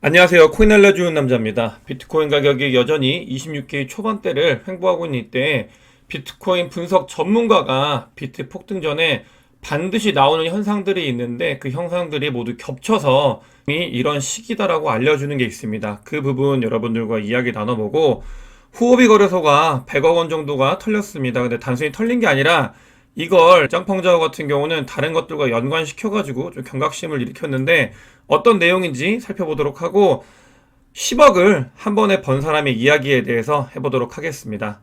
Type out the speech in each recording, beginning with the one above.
안녕하세요. 코인 알려주는 남자입니다. 비트코인 가격이 여전히 26K 초반대를 횡보하고 있는 이때 비트코인 분석 전문가가 비트 폭등 전에 반드시 나오는 현상들이 있는데 그 현상들이 모두 겹쳐서 이런 시기다라고 알려주는 게 있습니다. 그 부분 여러분들과 이야기 나눠보고 후오비 거래소가 100억 원 정도가 털렸습니다. 근데 단순히 털린 게 아니라 이걸 짱펑자오 같은 경우는 다른 것들과 연관시켜가지고 좀 경각심을 일으켰는데 어떤 내용인지 살펴보도록 하고 10억을 한 번에 번 사람의 이야기에 대해서 해보도록 하겠습니다.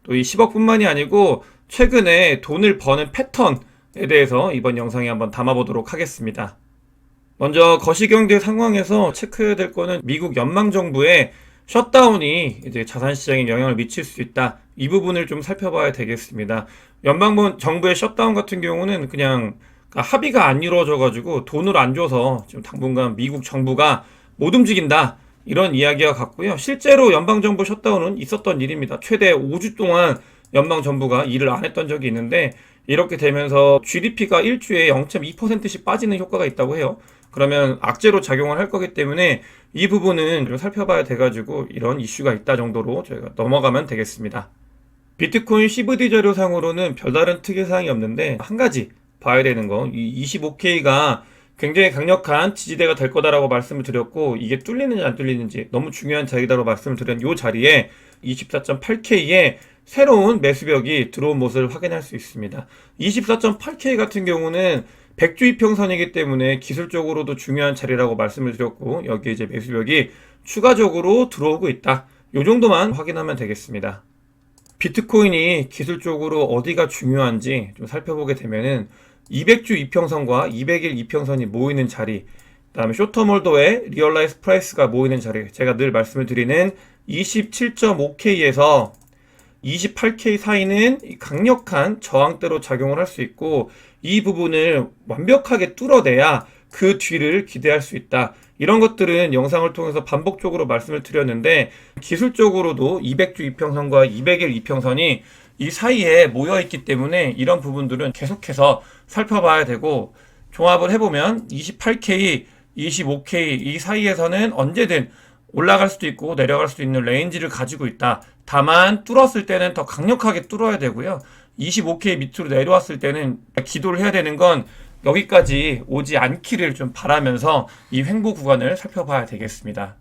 또 이 10억뿐만이 아니고 최근에 돈을 버는 패턴에 대해서 이번 영상에 한번 담아보도록 하겠습니다. 먼저 거시경제 상황에서 체크해야 될 거는 미국 연방정부의 셧다운이 이제 자산시장에 영향을 미칠 수 있다. 이 부분을 좀 살펴봐야 되겠습니다. 연방정부의 셧다운 같은 경우는 그냥 합의가 안 이루어져가지고 돈을 안 줘서 지금 당분간 미국 정부가 못 움직인다. 이런 이야기가 같고요. 실제로 연방정부 셧다운은 있었던 일입니다. 최대 5주 동안 연방정부가 일을 안 했던 적이 있는데 이렇게 되면서 GDP가 일주에 0.2%씩 빠지는 효과가 있다고 해요. 그러면 악재로 작용을 할 거기 때문에 이 부분은 좀 살펴봐야 돼가지고 이런 이슈가 있다 정도로 저희가 넘어가면 되겠습니다. 비트코인 CVD 자료상으로는 별다른 특이사항이 없는데 한 가지 봐야 되는 거, 이 25K가 굉장히 강력한 지지대가 될 거다라고 말씀을 드렸고 이게 뚫리는지 안 뚫리는지 너무 중요한 자리다라고 말씀을 드린 이 자리에 24.8K에 새로운 매수벽이 들어온 모습을 확인할 수 있습니다. 24.8K 같은 경우는 100주 이평선이기 때문에 기술적으로도 중요한 자리라고 말씀을 드렸고 여기에 이제 매수벽이 추가적으로 들어오고 있다. 이 정도만 확인하면 되겠습니다. 비트코인이 기술적으로 어디가 중요한지 좀 살펴보게 되면은 200주 이평선과 200일 이평선이 모이는 자리, 그 다음에 쇼터몰더의 리얼라이즈 프라이스가 모이는 자리, 제가 늘 말씀을 드리는 27.5K에서 28K 사이는 강력한 저항대로 작용을 할 수 있고 이 부분을 완벽하게 뚫어내야 그 뒤를 기대할 수 있다. 이런 것들은 영상을 통해서 반복적으로 말씀을 드렸는데 기술적으로도 200주 이평선과 200일 이평선이 이 사이에 모여있기 때문에 이런 부분들은 계속해서 살펴봐야 되고 종합을 해보면 28K, 25K 이 사이에서는 언제든 올라갈 수도 있고 내려갈 수도 있는 레인지를 가지고 있다. 다만 뚫었을 때는 더 강력하게 뚫어야 되고요. 25K 밑으로 내려왔을 때는 기도를 해야 되는 건 여기까지 오지 않기를 좀 바라면서 이 횡보 구간을 살펴봐야 되겠습니다.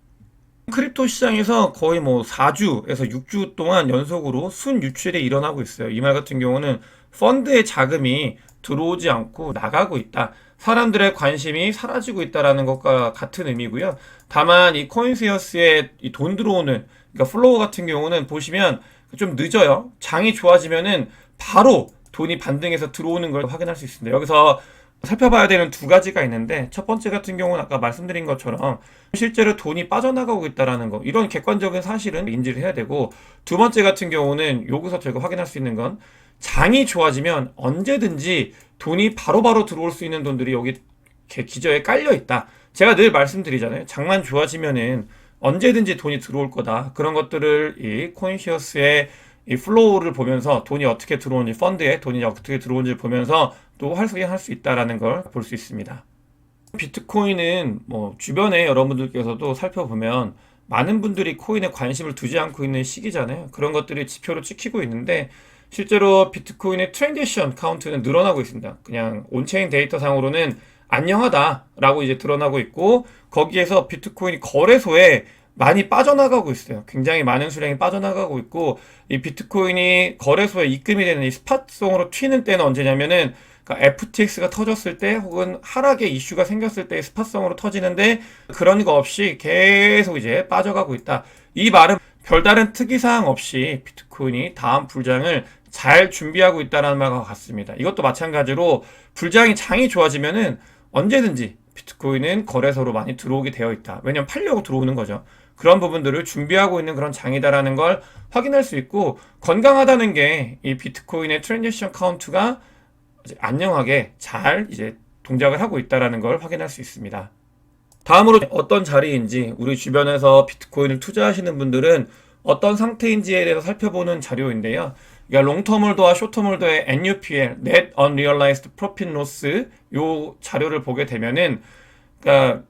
크립토 시장에서 거의 뭐 4주에서 6주 동안 연속으로 순유출이 일어나고 있어요. 이 말 같은 경우는 펀드의 자금이 들어오지 않고 나가고 있다. 사람들의 관심이 사라지고 있다라는 것과 같은 의미고요. 다만 이 코인세어스에 이 돈 들어오는 그러니까 플로우 같은 경우는 보시면 좀 늦어요. 장이 좋아지면은 바로 돈이 반등해서 들어오는 걸 확인할 수 있습니다. 여기서 살펴봐야 되는 두 가지가 있는데 첫 번째 같은 경우는 아까 말씀드린 것처럼 실제로 돈이 빠져나가고 있다라는 거 이런 객관적인 사실은 인지를 해야 되고 두 번째 같은 경우는 여기서 저희가 확인할 수 있는 건 장이 좋아지면 언제든지 돈이 바로바로 들어올 수 있는 돈들이 여기 기저에 깔려 있다. 제가 늘 말씀드리잖아요. 장만 좋아지면은 언제든지 돈이 들어올 거다. 그런 것들을 이 코인시어스의 이 플로우를 보면서 돈이 어떻게 들어오는지 펀드에 돈이 어떻게 들어오는지 보면서 또 활용할 수 있다라는 걸 볼 수 있습니다. 비트코인은 뭐 주변에 여러분들께서도 살펴보면 많은 분들이 코인에 관심을 두지 않고 있는 시기잖아요. 그런 것들이 지표로 찍히고 있는데 실제로 비트코인의 트랜지션 카운트는 늘어나고 있습니다. 그냥 온체인 데이터 상으로는 안녕하다라고 이제 드러나고 있고 거기에서 비트코인이 거래소에 많이 빠져나가고 있어요. 굉장히 많은 수량이 빠져나가고 있고 이 비트코인이 거래소에 입금이 되는 이 스팟성으로 튀는 때는 언제냐면은 그러니까 FTX가 터졌을 때 혹은 하락의 이슈가 생겼을 때 스팟성으로 터지는데 그런 거 없이 계속 이제 빠져가고 있다. 이 말은 별다른 특이사항 없이 비트코인이 다음 불장을 잘 준비하고 있다는 말과 같습니다. 이것도 마찬가지로 불장이 장이 좋아지면은 언제든지 비트코인은 거래소로 많이 들어오게 되어 있다. 왜냐면 팔려고 들어오는 거죠. 그런 부분들을 준비하고 있는 그런 장이다라는 걸 확인할 수 있고 건강하다는 게 이 비트코인의 트랜지션 카운트가 안녕하게 잘 이제 동작을 하고 있다라는 걸 확인할 수 있습니다. 다음으로 어떤 자리인지 우리 주변에서 비트코인을 투자하시는 분들은 어떤 상태인지에 대해서 살펴보는 자료인데요. 그러니까 롱터몰더와 쇼터몰더의 NUPL, Net Unrealized Profit Loss 요 자료를 보게 되면은 그러니까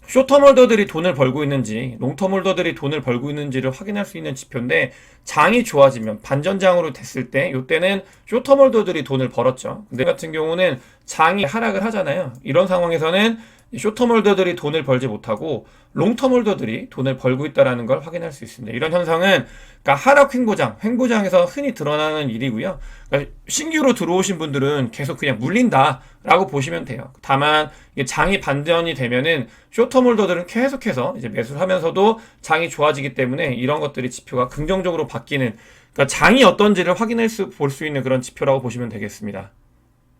쇼텀 홀더들이 돈을 벌고 있는지 롱텀 홀더들이 돈을 벌고 있는지를 확인할 수 있는 지표인데, 장이 좋아지면 반전장으로 됐을 때 이때는 쇼텀 홀더들이 돈을 벌었죠. 근데 같은 경우는 장이 하락을 하잖아요. 이런 상황에서는 쇼텀 홀더들이 돈을 벌지 못하고 롱텀 홀더들이 돈을 벌고 있다는 걸 확인할 수 있습니다. 이런 현상은 그러니까 하락 횡보장에서 흔히 드러나는 일이고요. 그러니까 신규로 들어오신 분들은 계속 그냥 물린다라고 보시면 돼요. 다만 장이 반전이 되면은 쇼텀 홀더들은 계속해서 이제 매수를 하면서도 장이 좋아지기 때문에 이런 것들이 지표가 긍정적으로 바뀌는, 그러니까 장이 어떤지를 볼 수 있는 그런 지표라고 보시면 되겠습니다.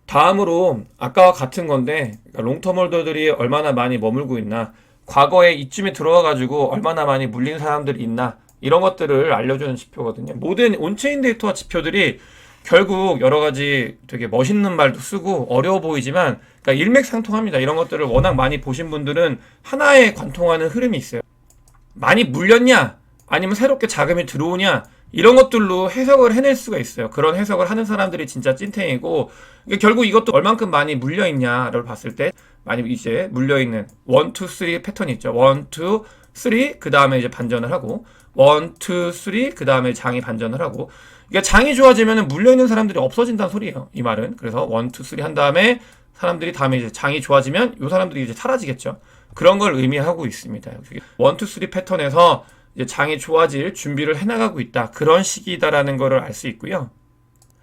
다음으로 아까와 같은 건데, 그러니까 롱텀 홀더들이 얼마나 많이 머물고 있나, 과거에 이쯤에 들어와 가지고 얼마나 많이 물린 사람들이 있나, 이런 것들을 알려주는 지표거든요. 모든 온체인 데이터와 지표들이 결국 여러 가지 되게 멋있는 말도 쓰고 어려워 보이지만, 그러니까 일맥상통합니다. 이런 것들을 워낙 많이 보신 분들은 하나에 관통하는 흐름이 있어요. 많이 물렸냐, 아니면 새롭게 자금이 들어오냐, 이런 것들로 해석을 해낼 수가 있어요. 그런 해석을 하는 사람들이 진짜 찐탱이고, 결국 이것도 얼만큼 많이 물려있냐를 봤을 때, 많이 이제 물려있는 1, 2, 3 패턴이 있죠. 1, 2, 3, 그 다음에 이제 반전을 하고, 1, 2, 3, 그 다음에 장이 반전을 하고, 그러니까 장이 좋아지면 물려있는 사람들이 없어진다는 소리예요. 이 말은. 그래서 1, 2, 3 한 다음에 사람들이 다음에 이제 장이 좋아지면 이 사람들이 이제 사라지겠죠. 그런 걸 의미하고 있습니다. 1, 2, 3 패턴에서 이제 장이 좋아질 준비를 해나가고 있다. 그런 시기다라는 거를 알 수 있고요.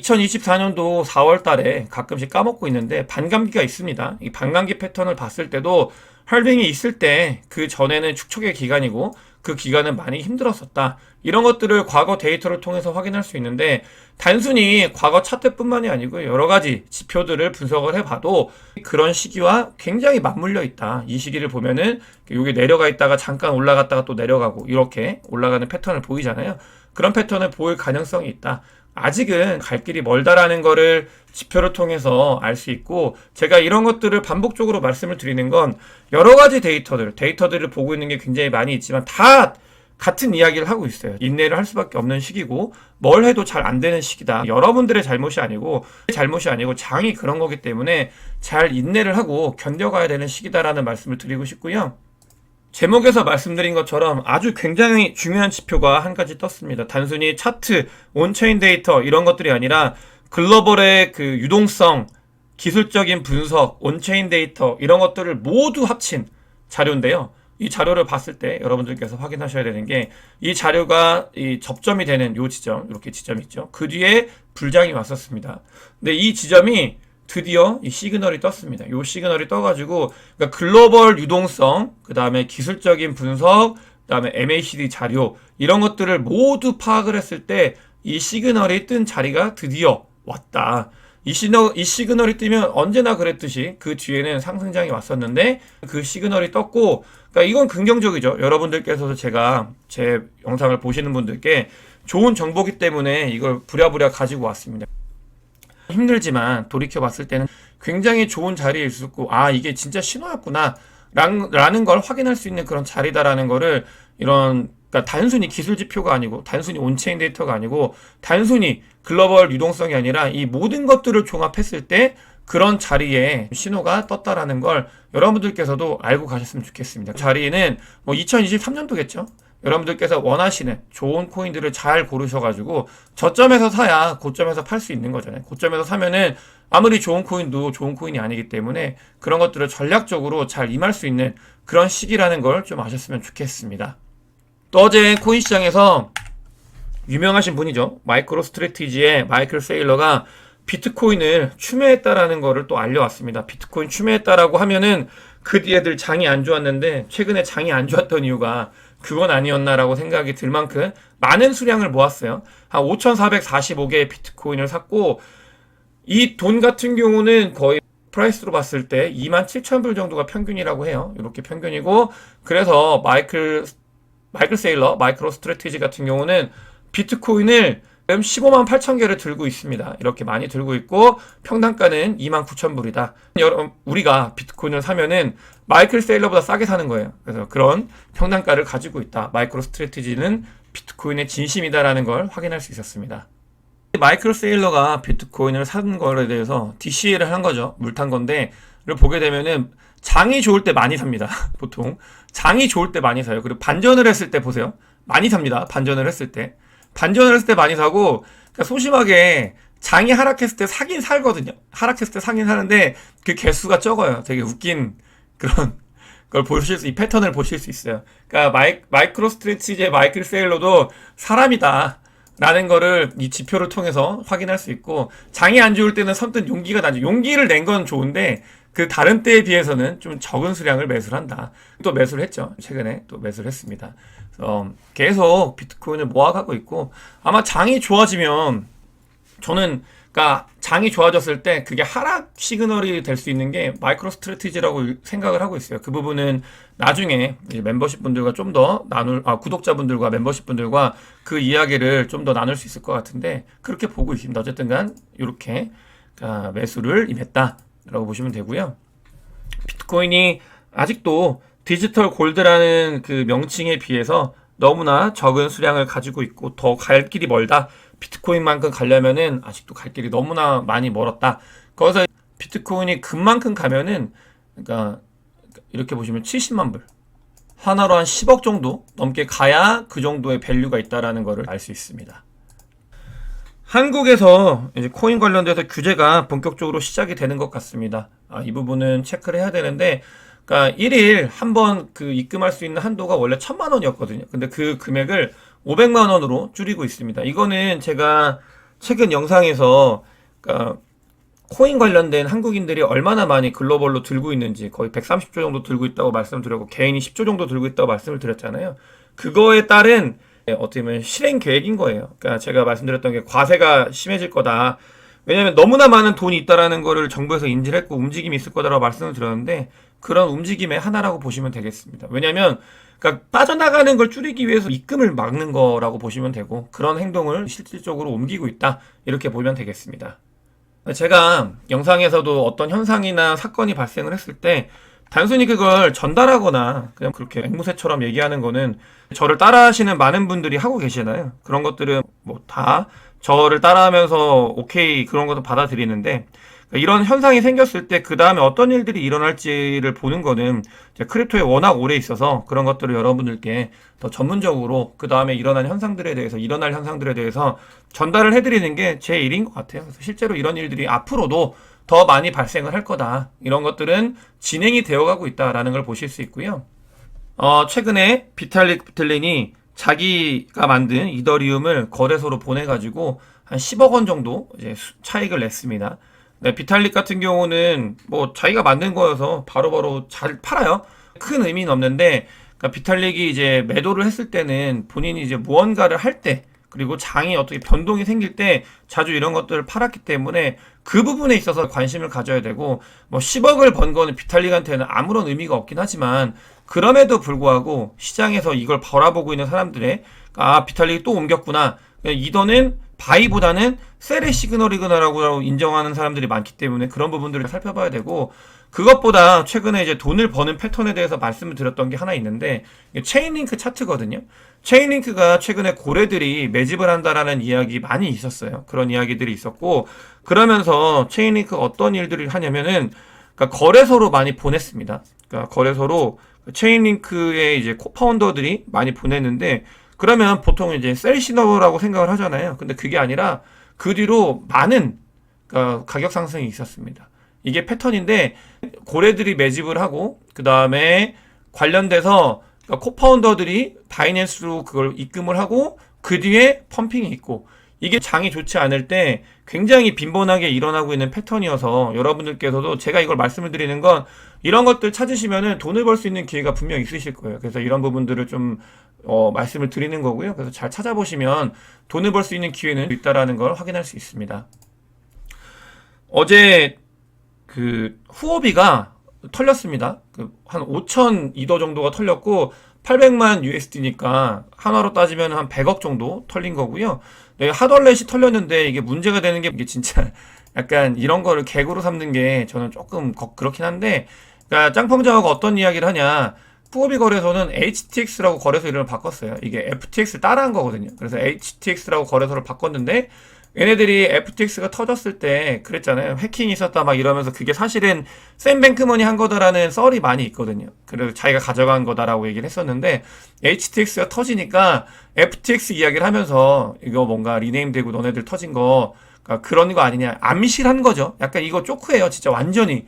2024년도 4월 달에 가끔씩 까먹고 있는데 반감기가 있습니다. 이 반감기 패턴을 봤을 때도 할빙이 있을 때 그 전에는 축적의 기간이고 그 기간은 많이 힘들었었다. 이런 것들을 과거 데이터를 통해서 확인할 수 있는데, 단순히 과거 차트뿐만이 아니고 여러 가지 지표들을 분석을 해봐도 그런 시기와 굉장히 맞물려 있다. 이 시기를 보면은 여기 내려가 있다가 잠깐 올라갔다가 또 내려가고 이렇게 올라가는 패턴을 보이잖아요. 그런 패턴을 보일 가능성이 있다. 아직은 갈 길이 멀다라는 거를 지표를 통해서 알 수 있고, 제가 이런 것들을 반복적으로 말씀을 드리는 건 여러 가지 데이터들을 보고 있는 게 굉장히 많이 있지만 다 같은 이야기를 하고 있어요. 인내를 할 수밖에 없는 시기고 뭘 해도 잘 안 되는 시기다. 여러분들의 잘못이 아니고 장이 그런 거기 때문에 잘 인내를 하고 견뎌가야 되는 시기다라는 말씀을 드리고 싶고요. 제목에서 말씀드린 것처럼 아주 굉장히 중요한 지표가 한 가지 떴습니다. 단순히 차트, 온체인 데이터 이런 것들이 아니라 글로벌의 그 유동성, 기술적인 분석, 온체인 데이터 이런 것들을 모두 합친 자료인데요. 이 자료를 봤을 때 여러분들께서 확인하셔야 되는 게, 이 자료가 이 접점이 되는 요 지점, 이렇게 지점이 있죠. 그 뒤에 불장이 왔었습니다. 근데 이 지점이 드디어 이 시그널이 떴습니다. 이 시그널이 떠가지고, 그러니까 글로벌 유동성, 그 다음에 기술적인 분석, 그 다음에 MACD 자료 이런 것들을 모두 파악을 했을 때 이 시그널이 뜬 자리가 드디어 왔다. 이 시그널이 뜨면 언제나 그랬듯이 그 뒤에는 상승장이 왔었는데 그 시그널이 떴고, 그러니까 이건 긍정적이죠. 여러분들께서도 제가 제 영상을 보시는 분들께 좋은 정보기 때문에 이걸 부랴부랴 가지고 왔습니다. 힘들지만 돌이켜 봤을 때는 굉장히 좋은 자리에 있었고, 아 이게 진짜 신호였구나 라는 걸 확인할 수 있는 그런 자리다라는 거를, 그러니까 단순히 기술 지표가 아니고 단순히 온체인 데이터가 아니고 단순히 글로벌 유동성이 아니라 이 모든 것들을 종합했을 때 그런 자리에 신호가 떴다라는 걸 여러분들께서도 알고 가셨으면 좋겠습니다. 그 자리는 뭐 2023년도겠죠. 여러분들께서 원하시는 좋은 코인들을 잘 고르셔가지고 저점에서 사야 고점에서 팔 수 있는 거잖아요. 고점에서 사면은 아무리 좋은 코인도 좋은 코인이 아니기 때문에 그런 것들을 전략적으로 잘 임할 수 있는 그런 시기라는 걸 좀 아셨으면 좋겠습니다. 또 어제 코인 시장에서 유명하신 분이죠. 마이크로 스트래티지의 마이클 세일러가 비트코인을 추매했다라는 거를 또 알려왔습니다. 비트코인 추매했다라고 하면은 그 뒤에들 장이 안 좋았는데 최근에 장이 안 좋았던 이유가 그건 아니었나라고 생각이 들 만큼 많은 수량을 모았어요. 한 5,445개의 비트코인을 샀고, 이 돈 같은 경우는 거의 프라이스로 봤을 때 27,000불 정도가 평균이라고 해요. 이렇게 평균이고, 그래서 마이클 세일러, 마이크로 스트래티지 같은 경우는 비트코인을 15만 8천 개를 들고 있습니다. 이렇게 많이 들고 있고 평단가는 2만 9천 불이다. 우리가 비트코인을 사면은 마이클 세일러보다 싸게 사는 거예요. 그래서 그런 평단가를 가지고 있다. 마이크로 스트래티지는 비트코인의 진심이다라는 걸 확인할 수 있었습니다. 마이클 세일러가 비트코인을 산 거에 대해서 DCA를 한 거죠. 물탄 건데, 를 보게 되면은 장이 좋을 때 많이 삽니다. 보통 장이 좋을 때 많이 사요. 그리고 반전을 했을 때 보세요. 많이 삽니다. 반전을 했을 때 많이 사고, 그러니까 소심하게 장이 하락했을 때 사긴 살거든요. 하락했을 때 사긴 사는데 그 개수가 적어요. 되게 웃긴 그런 걸 이 패턴을 보실 수 있어요. 그러니까 마이크로 스트레치제 마이클 세일러도 사람이다 라는 거를 이 지표를 통해서 확인할 수 있고, 장이 안 좋을 때는 선뜻 용기가 나죠. 용기를 낸 건 좋은데 그 다른 때에 비해서는 좀 적은 수량을 매수를 한다. 또 매수를 했죠. 최근에 또 매수를 했습니다. 그래서 계속 비트코인을 모아가고 있고, 아마 장이 좋아지면 저는, 그러니까 장이 좋아졌을 때 그게 하락 시그널이 될 수 있는 게 마이크로 스트래티지라고 생각을 하고 있어요. 그 부분은 나중에 이제 멤버십 분들과 좀 더 구독자분들과 멤버십 분들과 그 이야기를 좀 더 나눌 수 있을 것 같은데, 그렇게 보고 있습니다. 어쨌든 간 이렇게 매수를 임했다라고 보시면 되고요. 비트코인이 아직도 디지털 골드라는 그 명칭에 비해서 너무나 적은 수량을 가지고 있고 더 갈 길이 멀다. 비트코인만큼 가려면은 아직도 갈 길이 너무나 많이 멀었다. 거기서 비트코인이 금만큼 가면은, 그러니까 이렇게 보시면 70만 불, 하나로 한 10억 정도 넘게 가야 그 정도의 밸류가 있다라는 것을 알 수 있습니다. 한국에서 이제 코인 관련돼서 규제가 본격적으로 시작이 되는 것 같습니다. 이 부분은 체크를 해야 되는데, 그러니까 1일 한 번 그 입금할 수 있는 한도가 원래 1,000만 원이었거든요. 근데 그 금액을 500만 원으로 줄이고 있습니다. 이거는 제가 최근 영상에서, 그러니까 코인 관련된 한국인들이 얼마나 많이 글로벌로 들고 있는지, 거의 130조 정도 들고 있다고 말씀드렸고, 개인이 10조 정도 들고 있다고 말씀을 드렸잖아요. 그거에 따른 어떻게 보면 실행 계획인 거예요. 그러니까 제가 말씀드렸던 게 과세가 심해질 거다. 왜냐하면 너무나 많은 돈이 있다라는 거를 정부에서 인지를 했고 움직임이 있을 거다라고 말씀을 드렸는데, 그런 움직임의 하나라고 보시면 되겠습니다. 왜냐하면 그러니까 빠져나가는 걸 줄이기 위해서 입금을 막는 거라고 보시면 되고, 그런 행동을 실질적으로 옮기고 있다, 이렇게 보면 되겠습니다. 제가 영상에서도 어떤 현상이나 사건이 발생을 했을 때 단순히 그걸 전달하거나 그냥 그렇게 앵무새처럼 얘기하는 거는, 저를 따라하시는 많은 분들이 하고 계시잖아요. 그런 것들은 뭐 다 저를 따라하면서 오케이 그런 것도 받아들이는데, 이런 현상이 생겼을 때 그 다음에 어떤 일들이 일어날지를 보는 거는 크립토에 워낙 오래 있어서 그런 것들을 여러분들께 더 전문적으로 그 다음에 일어날 현상들에 대해서 전달을 해드리는 게 제 일인 것 같아요. 그래서 실제로 이런 일들이 앞으로도 더 많이 발생을 할 거다. 이런 것들은 진행이 되어가고 있다라는 걸 보실 수 있고요. 최근에 비탈릭 부텔린이 자기가 만든 이더리움을 거래소로 보내가지고 한 10억 원 정도 이제 차익을 냈습니다. 네, 비탈릭 같은 경우는 뭐 자기가 만든 거여서 바로바로 잘 팔아요. 큰 의미는 없는데, 그러니까 비탈릭이 이제 매도를 했을 때는 본인이 이제 무언가를 할 때, 그리고 장이 어떻게 변동이 생길 때 자주 이런 것들을 팔았기 때문에 그 부분에 있어서 관심을 가져야 되고, 뭐 10억을 번 거는 비탈릭한테는 아무런 의미가 없긴 하지만, 그럼에도 불구하고 시장에서 이걸 바라보고 있는 사람들의 비탈릭이 또 옮겼구나, 이더는 바이보다는 셀의 시그널이구나라고 인정하는 사람들이 많기 때문에 그런 부분들을 살펴봐야 되고, 그것보다 최근에 이제 돈을 버는 패턴에 대해서 말씀을 드렸던 게 하나 있는데, 체인링크 차트거든요. 체인링크가 최근에 고래들이 매집을 한다라는 이야기 많이 있었어요. 그런 이야기들이 있었고, 그러면서 체인링크가 어떤 일들을 하냐면은, 그러니까 거래소로 많이 보냈습니다. 그러니까 거래소로 체인링크의 이제 코파운더들이 많이 보냈는데, 그러면 보통 이제 셀 시너라고 생각을 하잖아요. 근데 그게 아니라 그 뒤로 많은 가격 상승이 있었습니다. 이게 패턴인데, 고래들이 매집을 하고 그 다음에 관련돼서 코파운더들이 바이낸스로 그걸 입금을 하고 그 뒤에 펌핑이 있고, 이게 장이 좋지 않을 때 굉장히 빈번하게 일어나고 있는 패턴이어서 여러분들께서도 제가 이걸 말씀을 드리는 건, 이런 것들 찾으시면은 돈을 벌 수 있는 기회가 분명 있으실 거예요. 그래서 이런 부분들을 좀 말씀을 드리는 거고요. 그래서 잘 찾아보시면 돈을 벌 수 있는 기회는 있다라는 걸 확인할 수 있습니다. 어제 그 후오비가 털렸습니다. 한 5천 이더 정도가 털렸고 800만 USD니까 한화로 따지면 한 100억 정도 털린 거고요. 네, 핫월렛이 털렸는데 이게 문제가 되는 게, 이게 진짜 약간 이런 거를 개그로 삼는 게 저는 조금 그렇긴 한데, 그러니까 짱펑자오가 어떤 이야기를 하냐, 후오비 거래소는 HTX라고 거래소 이름을 바꿨어요. 이게 FTX를 따라한 거거든요. 그래서 HTX라고 거래소를 바꿨는데, 얘네들이 FTX가 터졌을 때 그랬잖아요. 해킹이 있었다 막 이러면서 그게 사실은 샘 뱅크먼이 한 거다라는 썰이 많이 있거든요. 그래서 자기가 가져간 거다라고 얘기를 했었는데 HTX가 터지니까 FTX 이야기를 하면서 이거 뭔가 리네임되고 너네들 터진 거 그러니까 그런 거 아니냐. 암시한 거죠. 약간 이거 쪼크예요. 진짜 완전히.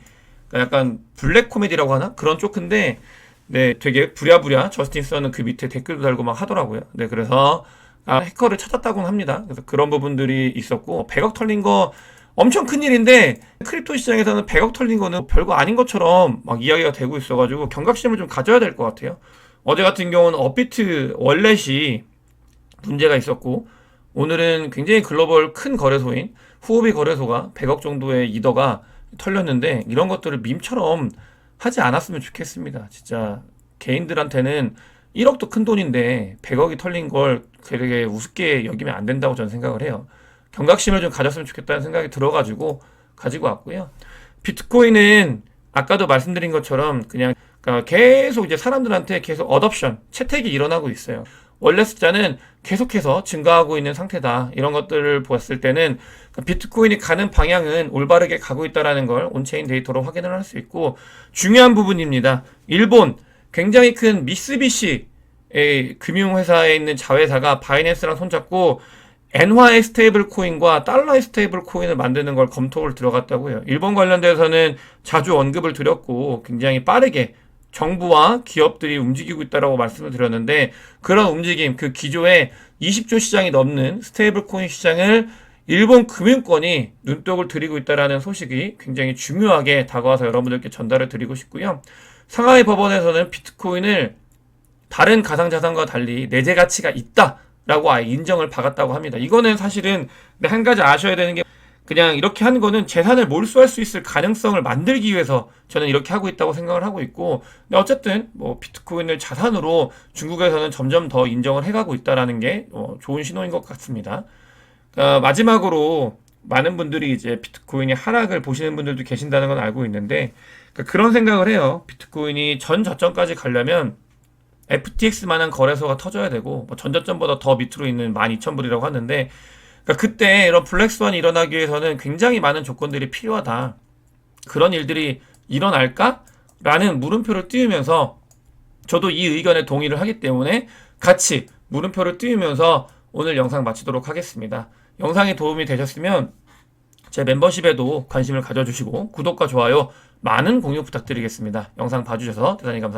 그러니까 약간 블랙 코미디라고 하나? 그런 쪼크인데 네, 되게 부랴부랴 저스틴 선은 그 밑에 댓글도 달고 막 하더라고요. 네, 그래서 해커를 찾았다고는 합니다. 그래서 그런 부분들이 있었고 100억 털린 거 엄청 큰 일인데 크립토 시장에서는 100억 털린 거는 별거 아닌 것처럼 막 이야기가 되고 있어가지고 경각심을 좀 가져야 될 것 같아요. 어제 같은 경우는 업비트 월렛이 문제가 있었고 오늘은 굉장히 글로벌 큰 거래소인 후오비 거래소가 100억 정도의 이더가 털렸는데 이런 것들을 밈처럼 하지 않았으면 좋겠습니다. 진짜 개인들한테는 1억도 큰 돈인데 100억이 털린 걸 되게 우습게 여기면 안 된다고 저는 생각을 해요. 경각심을 좀 가졌으면 좋겠다는 생각이 들어가지고 가지고 왔고요. 비트코인은 아까도 말씀드린 것처럼 그냥 그러니까 계속 이제 사람들한테 계속 어덥션, 채택이 일어나고 있어요. 원래 숫자는 계속해서 증가하고 있는 상태다. 이런 것들을 보았을 때는 비트코인이 가는 방향은 올바르게 가고 있다는 걸 온체인 데이터로 확인을 할 수 있고 중요한 부분입니다. 일본 굉장히 큰 미쓰비시의 금융회사에 있는 자회사가 바이낸스랑 손잡고 엔화의 스테이블 코인과 달러의 스테이블 코인을 만드는 걸 검토를 들어갔다고 해요. 일본 관련돼서는 자주 언급을 드렸고 굉장히 빠르게 정부와 기업들이 움직이고 있다라고 말씀을 드렸는데 그런 움직임, 그 기조의 20조 시장이 넘는 스테이블 코인 시장을 일본 금융권이 눈독을 들이고 있다라는 소식이 굉장히 중요하게 다가와서 여러분들께 전달을 드리고 싶고요. 상하이 법원에서는 비트코인을 다른 가상자산과 달리 내재 가치가 있다라고 아예 인정을 받았다고 합니다. 이거는 사실은 한 가지 아셔야 되는 게 그냥 이렇게 하는 거는 재산을 몰수할 수 있을 가능성을 만들기 위해서 저는 이렇게 하고 있다고 생각을 하고 있고 근데 어쨌든 뭐 비트코인을 자산으로 중국에서는 점점 더 인정을 해가고 있다라는 게 좋은 신호인 것 같습니다. 마지막으로 많은 분들이 이제 비트코인이 하락을 보시는 분들도 계신다는 건 알고 있는데 그런 생각을 해요. 비트코인이 전 저점까지 가려면 FTX만한 거래소가 터져야 되고 뭐 전 저점보다 더 밑으로 있는 12,000불이라고 하는데 그때 이런 블랙스완이 일어나기 위해서는 굉장히 많은 조건들이 필요하다. 그런 일들이 일어날까? 라는 물음표를 띄우면서 저도 이 의견에 동의를 하기 때문에 같이 물음표를 띄우면서 오늘 영상 마치도록 하겠습니다. 영상이 도움이 되셨으면 제 멤버십에도 관심을 가져주시고 구독과 좋아요 많은 공유 부탁드리겠습니다. 영상 봐주셔서 대단히 감사합니다.